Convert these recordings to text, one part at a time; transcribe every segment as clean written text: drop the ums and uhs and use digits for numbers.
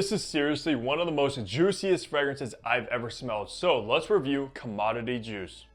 This is seriously one of the most juiciest fragrances I've ever smelled. So let's review Commodity Juice.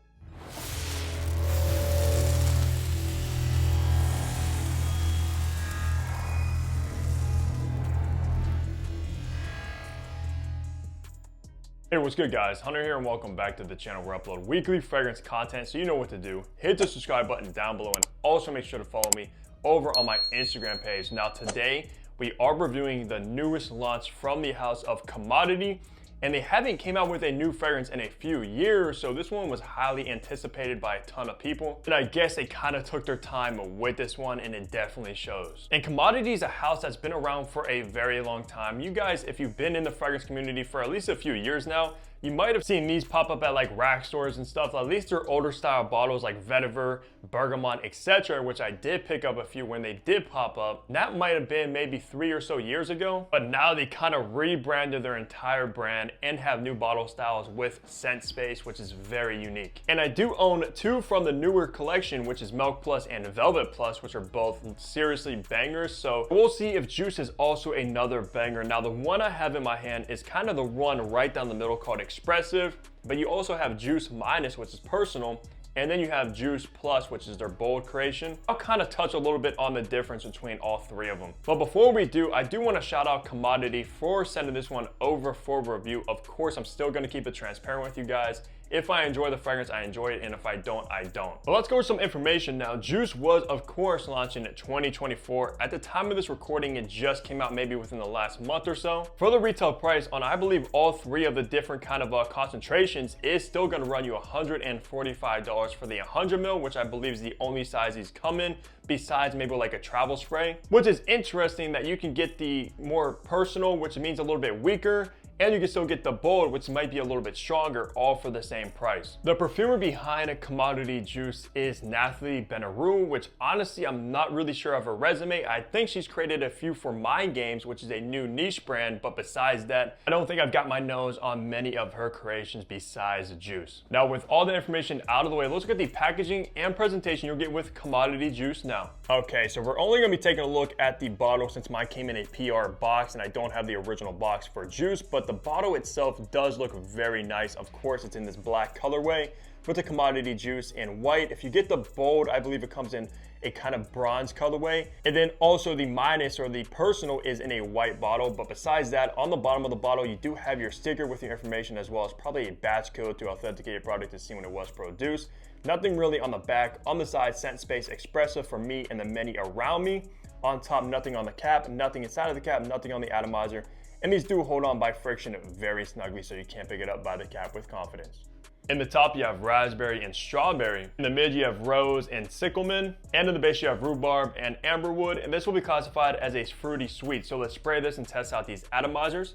Hey, what's good guys? Hunter here and welcome back to the channel where I upload weekly fragrance content, so you know what to do. Hit the subscribe button down below and also make sure to follow me over on my Instagram page. Now today, we are reviewing the newest launch from the house of Commodity, and they haven't came out with a new fragrance in a few years, so this one was highly anticipated by a ton of people. And I guess they kind of took their time with this one, and it definitely shows. And Commodity is a house that's been around for a very long time. You guys, if you've been in the fragrance community for at least a few years now, you might have seen these pop up at like rack stores and stuff. At least they're older style bottles like vetiver, bergamot, etc., which I did pick up a few when they did pop up. That might have been maybe 3 or so years ago, but now they kind of rebranded their entire brand and have new bottle styles with scent space, which is very unique. And I do own two from the newer collection, which is Milk Plus and Velvet Plus, which are both seriously bangers. So we'll see if Juice is also another banger. Now the one I have in my hand is kind of the one right down the middle called Expressive, but you also have Juice Minus, which is personal, and then you have Juice Plus, which is their bold creation. I'll kind of touch a little bit on the difference between all three of them. But before we do, I do want to shout out Commodity for sending this one over for review. Of course, I'm still going to keep it transparent with you guys. If I enjoy the fragrance, I enjoy it, and if I don't, I don't. But let's go with some information now. Juice was, of course, launching in 2024. At the time of this recording, it just came out maybe within the last month or so. For the retail price on, I believe, all three of the different kind of concentrations is still gonna run you $145 for the 100 ml, which I believe is the only size these come in, besides maybe like a travel spray, which is interesting that you can get the more personal, which means a little bit weaker, and you can still get the bold, which might be a little bit stronger, all for the same price. The perfumer behind a Commodity Juice is Nathalie Benaroux, which honestly, I'm not really sure of her resume. I think she's created a few for Mind Games, which is a new niche brand, but besides that, I don't think I've got my nose on many of her creations besides Juice. Now, with all the information out of the way, let's look at the packaging and presentation you'll get with Commodity Juice now. Okay, so we're only gonna be taking a look at the bottle since mine came in a PR box and I don't have the original box for Juice, but the bottle itself does look very nice. Of course, it's in this black colorway with the Commodity Juice in white. If you get the bold, I believe it comes in a kind of bronze colorway. And then also the minus or the personal is in a white bottle. But besides that, on the bottom of the bottle, you do have your sticker with your information as well as probably a batch code to authenticate your product to see when it was produced. Nothing really on the back. On the side, scent space expressive for me and the many around me. On top, nothing on the cap, nothing inside of the cap, nothing on the atomizer. And these do hold on by friction very snugly, so you can't pick it up by the cap with confidence. In the top, you have raspberry and strawberry. In the mid, you have rose and cyclamen. And in the base, you have rhubarb and amberwood. And this will be classified as a fruity sweet. So let's spray this and test out these atomizers.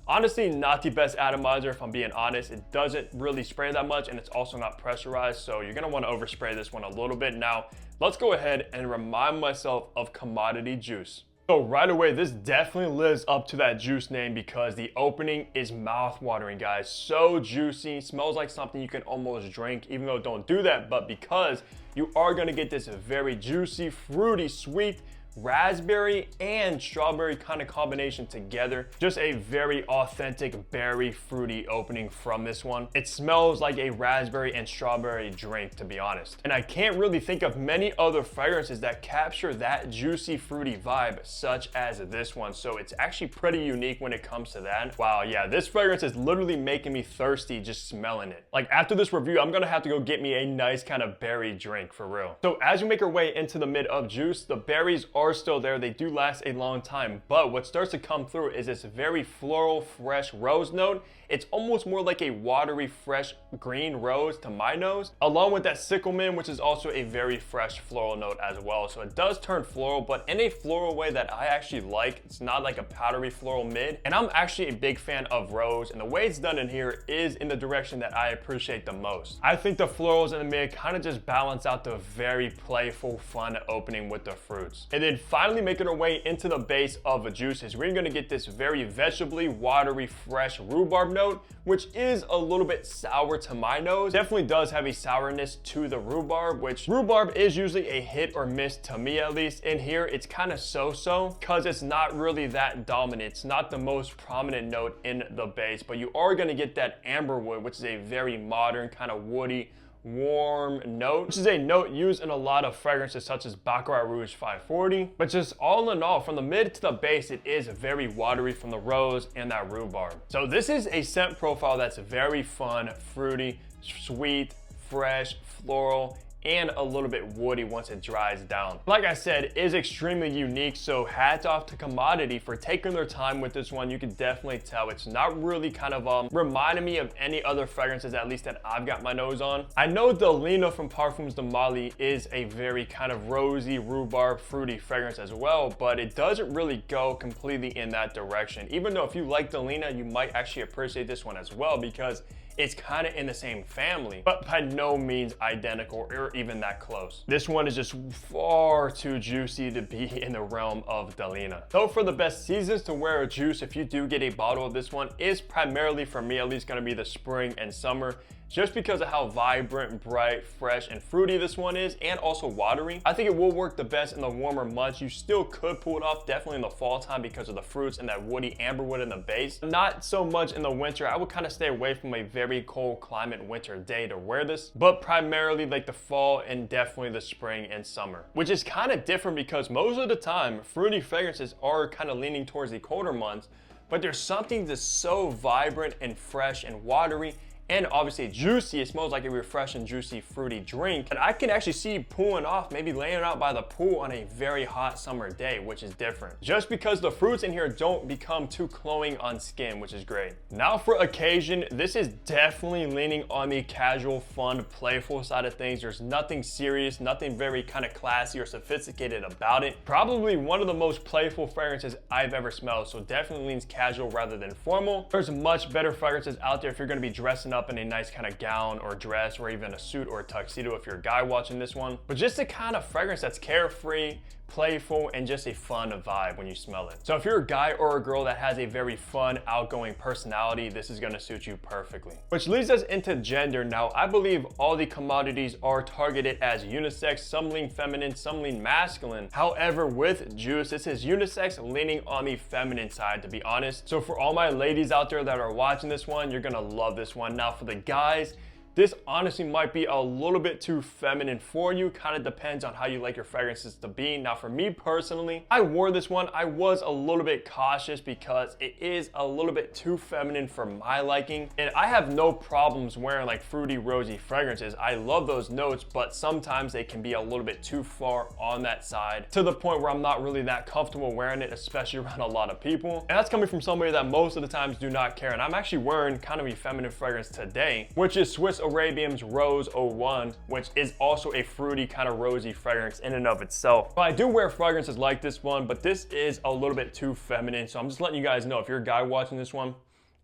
Honestly, not the best atomizer, if I'm being honest. It doesn't really spray that much, and it's also not pressurized. So you're gonna wanna overspray this one a little bit. Now, let's go ahead and remind myself of Commodity Juice. So right away, this definitely lives up to that Juice name because the opening is mouth-watering, guys. So juicy, smells like something you can almost drink, even though don't do that, but because you are gonna get this very juicy, fruity, sweet, raspberry and strawberry kind of combination together. Just a very authentic berry fruity opening from this one. It smells like a raspberry and strawberry drink, to be honest. And I can't really think of many other fragrances that capture that juicy fruity vibe such as this one. So it's actually pretty unique when it comes to that. Wow, yeah, this fragrance is literally making me thirsty just smelling it. Like after this review, I'm gonna have to go get me a nice kind of berry drink for real. So as we make our way into the mid of Juice, the berries are still there. They do last a long time, but what starts to come through is this very floral, fresh rose note. It's almost more like a watery, fresh green rose to my nose, along with that cyclamen, which is also a very fresh floral note as well. So it does turn floral, but in a floral way that I actually like. It's not like a powdery floral mid. And I'm actually a big fan of rose, and the way it's done in here is in the direction that I appreciate the most. I think the florals in the mid kind of just balance out the very playful, fun opening with the fruits. And then And finally making our way into the base of a juices, we're gonna get this very vegetably, watery, fresh rhubarb note, which is a little bit sour to my nose. Definitely does have a sourness to the rhubarb, which rhubarb is usually a hit or miss to me at least. In here, it's kind of so-so because it's not really that dominant. It's not the most prominent note in the base, but you are gonna get that amberwood, which is a very modern kind of woody, warm note, which is a note used in a lot of fragrances such as Baccarat Rouge 540. But just all in all, from the mid to the base, it is very watery from the rose and that rhubarb. So this is a scent profile that's very fun, fruity, sweet, fresh, floral, and a little bit woody once it dries down. Like I said, it is extremely unique, so hats off to Commodity for taking their time with this one. You can definitely tell it's not really kind of reminding me of any other fragrances, at least that I've got my nose on. I know Delina from Parfums de Mali is a very kind of rosy, rhubarb, fruity fragrance as well, but it doesn't really go completely in that direction. Even though if you like Delina, you might actually appreciate this one as well because it's kind of in the same family, but by no means identical or even that close. This one is just far too juicy to be in the realm of Delina. So for the best seasons to wear a juice, if you do get a bottle of this one, is primarily, for me at least, gonna be the spring and summer, just because of how vibrant, bright, fresh, and fruity this one is, and also watery. I think it will work the best in the warmer months. You still could pull it off definitely in the fall time because of the fruits and that woody amberwood in the base. Not so much in the winter. I would kind of stay away from a very cold climate winter day to wear this, but primarily like the fall and definitely the spring and summer, which is kind of different because most of the time fruity fragrances are kind of leaning towards the colder months, but there's something that's so vibrant and fresh and watery and obviously juicy. It smells like a refreshing, juicy, fruity drink. And I can actually see pulling off, maybe laying out by the pool on a very hot summer day, which is different. Just because the fruits in here don't become too cloying on skin, which is great. Now for occasion, this is definitely leaning on the casual, fun, playful side of things. There's nothing serious, nothing very kind of classy or sophisticated about it. Probably one of the most playful fragrances I've ever smelled, so definitely leans casual rather than formal. There's much better fragrances out there if you're gonna be dressing up in a nice kind of gown or dress or even a suit or a tuxedo if you're a guy watching this one. But just a kind of fragrance that's carefree, playful, and just a fun vibe when you smell it. So if you're a guy or a girl that has a very fun, outgoing personality, this is gonna suit you perfectly. Which leads us into gender. Now, I believe all the commodities are targeted as unisex, some lean feminine, some lean masculine. However, with juice, this is unisex leaning on the feminine side, to be honest. So for all my ladies out there that are watching this one, you're gonna love this one. Now for the guys, this honestly might be a little bit too feminine for you. Kind of depends on how you like your fragrances to be. Now for me personally, I wore this one. I was a little bit cautious because it is a little bit too feminine for my liking. And I have no problems wearing like fruity, rosy fragrances. I love those notes, but sometimes they can be a little bit too far on that side to the point where I'm not really that comfortable wearing it, especially around a lot of people. And that's coming from somebody that most of the times do not care. And I'm actually wearing kind of a feminine fragrance today, which is Swiss Arabian's Rose 01, which is also a fruity kind of rosy fragrance in and of itself. So I do wear fragrances like this one, but this is a little bit too feminine. So I'm just letting you guys know, if you're a guy watching this one,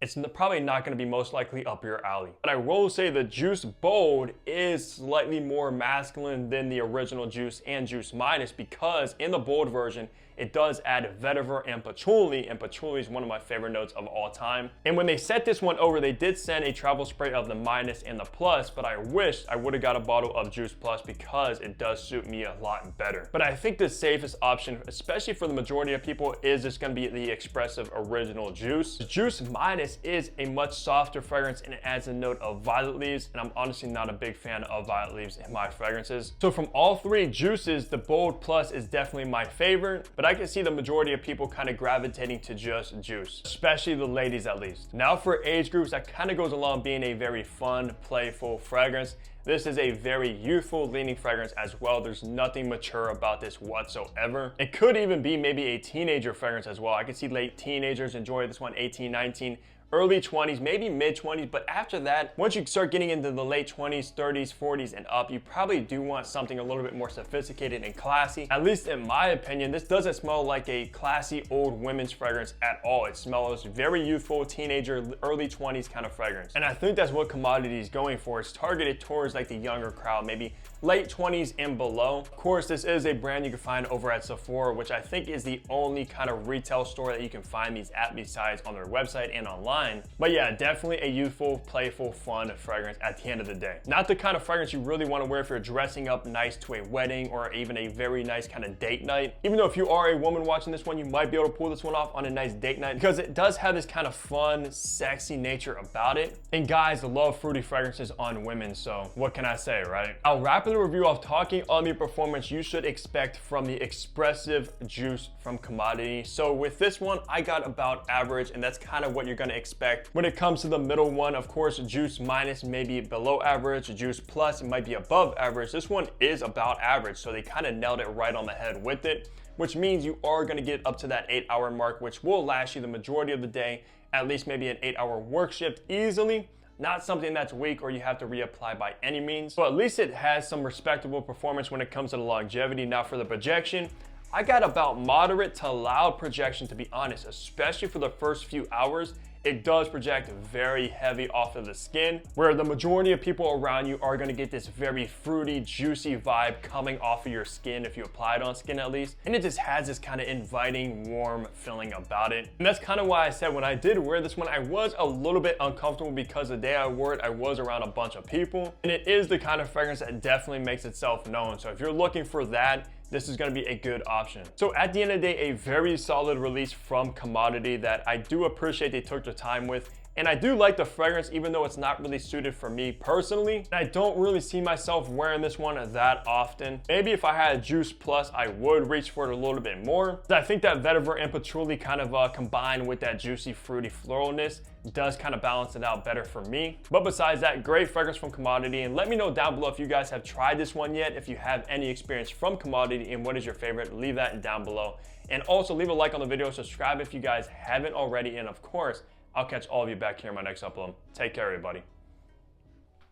it's probably not going to be most likely up your alley. But I will say the Juice Bold is slightly more masculine than the original Juice and Juice Minus, because in the Bold version, it does add vetiver and patchouli, and patchouli is one of my favorite notes of all time. And when they set this one over, they did send a travel spray of the Minus and the Plus, but I wish I would have got a bottle of Juice Plus because it does suit me a lot better. But I think the safest option, especially for the majority of people, is just gonna be the expressive original Juice. The Juice Minus is a much softer fragrance and it adds a note of violet leaves, and I'm honestly not a big fan of violet leaves in my fragrances. So from all three juices, the Bold Plus is definitely my favorite, but I can see the majority of people kind of gravitating to just Juice, especially the ladies at least. Now for age groups, that kind of goes along being a very fun, playful fragrance. This is a very youthful leaning fragrance as well. There's nothing mature about this whatsoever. It could even be maybe a teenager fragrance as well. I could see late teenagers enjoy this one, 18, 19, early 20s, maybe mid 20s, but after that, once you start getting into the late 20s, 30s, 40s, and up, you probably do want something a little bit more sophisticated and classy. At least in my opinion, this doesn't smell like a classy old women's fragrance at all. It smells very youthful, teenager, early 20s kind of fragrance. And I think that's what Commodity is going for. It's targeted towards towards like the younger crowd, maybe late 20s and below. Of course, this is a brand you can find over at Sephora, which I think is the only kind of retail store that you can find these at besides on their website and online. But yeah, definitely a youthful, playful, fun fragrance at the end of the day. Not the kind of fragrance you really want to wear if you're dressing up nice to a wedding or even a very nice kind of date night. Even though if you are a woman watching this one, you might be able to pull this one off on a nice date night because it does have this kind of fun, sexy nature about it. And guys love fruity fragrances on women, so what can I say, right? I'll rapidly review off talking on the performance you should expect from the expressive juice from Commodity. So with this one, I got about average, and that's kind of what you're going to expect. When it comes to the middle one, of course, juice minus maybe below average, juice plus it might be above average. This one is about average, so they kind of nailed it right on the head with it, which means you are going to get up to that 8-hour mark, which will last you the majority of the day, at least maybe an 8-hour work shift easily. Not something that's weak or you have to reapply by any means, but at least it has some respectable performance when it comes to the longevity. Now for the projection, I got about moderate to loud projection, to be honest, especially for the first few hours. It does project very heavy off of the skin, where the majority of people around you are gonna get this very fruity, juicy vibe coming off of your skin if you apply it on skin at least. And it just has this kind of inviting, warm feeling about it. And that's kind of why I said when I did wear this one, I was a little bit uncomfortable because the day I wore it, I was around a bunch of people. And it is the kind of fragrance that definitely makes itself known. So if you're looking for that, this is gonna be a good option. So at the end of the day, a very solid release from Commodity that I do appreciate they took their time with. And I do like the fragrance, even though it's not really suited for me personally. I don't really see myself wearing this one that often. Maybe if I had Juice Plus, I would reach for it a little bit more. I think that vetiver and patchouli kind of combined with that juicy, fruity floralness does kind of balance it out better for me. But besides that, great fragrance from Commodity. And let me know down below if you guys have tried this one yet, if you have any experience from Commodity, and what is your favorite. Leave that down below. And also leave a like on the video, subscribe if you guys haven't already, and of course, I'll catch all of you back here in my next upload. Take care, everybody.